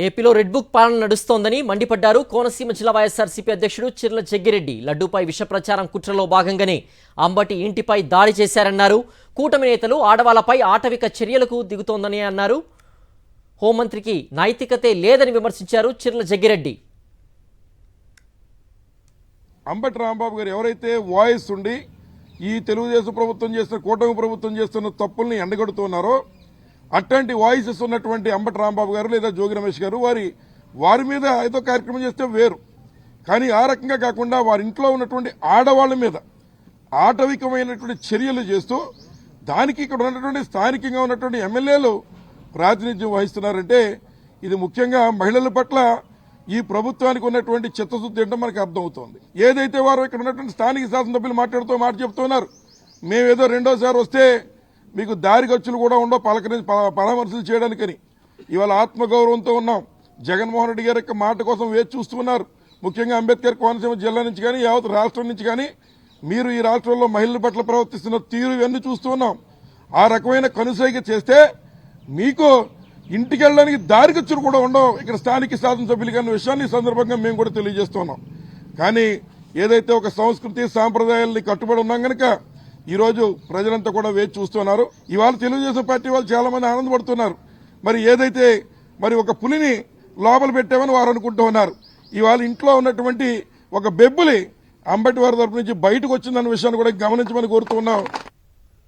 ఏపీలో red book పాలన నడుస్తోందని మండిపడ్డారు కోనసీమ జిల్లా వైఎస్ఆర్సీపీ అధ్యక్షుడు చిర్ల జగ్గిరెడ్డి. లడ్డూపై విష ప్రచారం కుట్రలో భాగంగానే అంబటి ఇంటిపై దాడి చేశారన్నారు. కూటమి నేతలు ఆడవాళ్లపై ఆటవిక చర్యలకు దిగుతోందని అన్నారు. హోంమంత్రికి నైతికతే లేదని విమర్శించారు చిర్ల జగ్గిరెడ్డి. అంబటి రాంబాబు గారు ఎవరైతే వాయిస్ ఉండి ఈ తెలుగుదేశం ప్రభుత్వం చేస్తున్న కూటమి ప్రభుత్వం చేస్తున్న తప్పుల్ని ఎండగడుతున్నారో అట్లాంటి వాయిసెస్ ఉన్నటువంటి అంబటి రాంబాబు గారు లేదా జోగి రమేష్ గారు వారి మీద ఏదో కార్యక్రమం చేస్తే వేరు, కానీ ఆ రకంగా కాకుండా వారి ఇంట్లో ఉన్నటువంటి ఆడవాళ్ల మీద ఆటవికమైనటువంటి చర్యలు చేస్తూ దానికి ఇక్కడ ఉన్నటువంటి స్థానికంగా ఉన్నటువంటి ఎమ్మెల్యేలు ప్రాతినిధ్యం వహిస్తున్నారంటే ఇది ముఖ్యంగా మహిళల పట్ల ఈ ప్రభుత్వానికి ఉన్నటువంటి చిత్తశుద్ధి ఏంటో మనకు అర్థమవుతోంది. ఏదైతే వారు ఇక్కడ ఉన్నటువంటి స్థానిక శాసనసభ్యులు మాట్లాడుతూ మాట చెప్తున్నారు, మేమేదో రెండోసారి వస్తే మీకు దారి ఖర్చులు కూడా ఉండవు పరామర్శలు చేయడానికని. ఇవాళ ఆత్మగౌరవంతో ఉన్నాం. జగన్మోహన్ రెడ్డి గారి మాట కోసం వేచి చూస్తున్నారు. ముఖ్యంగా అంబేద్కర్ కోనసీమ జిల్లా నుంచి కానీ యావత్ రాష్ట్రం నుంచి కానీ మీరు ఈ రాష్ట్రంలో మహిళల పట్ల ప్రవర్తిస్తున్న తీరు ఇవన్నీ చూస్తూ ఉన్నాం. ఆ రకమైన కనుసైగ చేస్తే మీకు ఇంటికి వెళ్ళడానికి దారి ఖర్చులు కూడా ఉండవు ఇక్కడ స్థానిక శాసనసభ్యులు అన్న విషయాన్ని ఈ సందర్భంగా మేము కూడా తెలియజేస్తున్నాం. కానీ ఏదైతే ఒక సంస్కృతి సాంప్రదాయాల్ని కట్టుబడి ఉన్నాం కనుక ఈరోజు ప్రజలంతా కూడా వేచి చూస్తున్నారు. ఇవాళ తెలుగుదేశం పార్టీ వాళ్ళు చాలా మంది ఆనందపడుతున్నారు. ఏదైతే ఒక పులిని లోపల పెట్టామని వారు అనుకుంటూ ఉన్నారు. ఇవాళ ఇంట్లో ఉన్నటువంటి ఒక బెబ్బులి అంబటి వారి తరపు నుంచి బయటకు వచ్చిందన్న విషయాన్ని కూడా గమనించమని కోరుతున్నాం.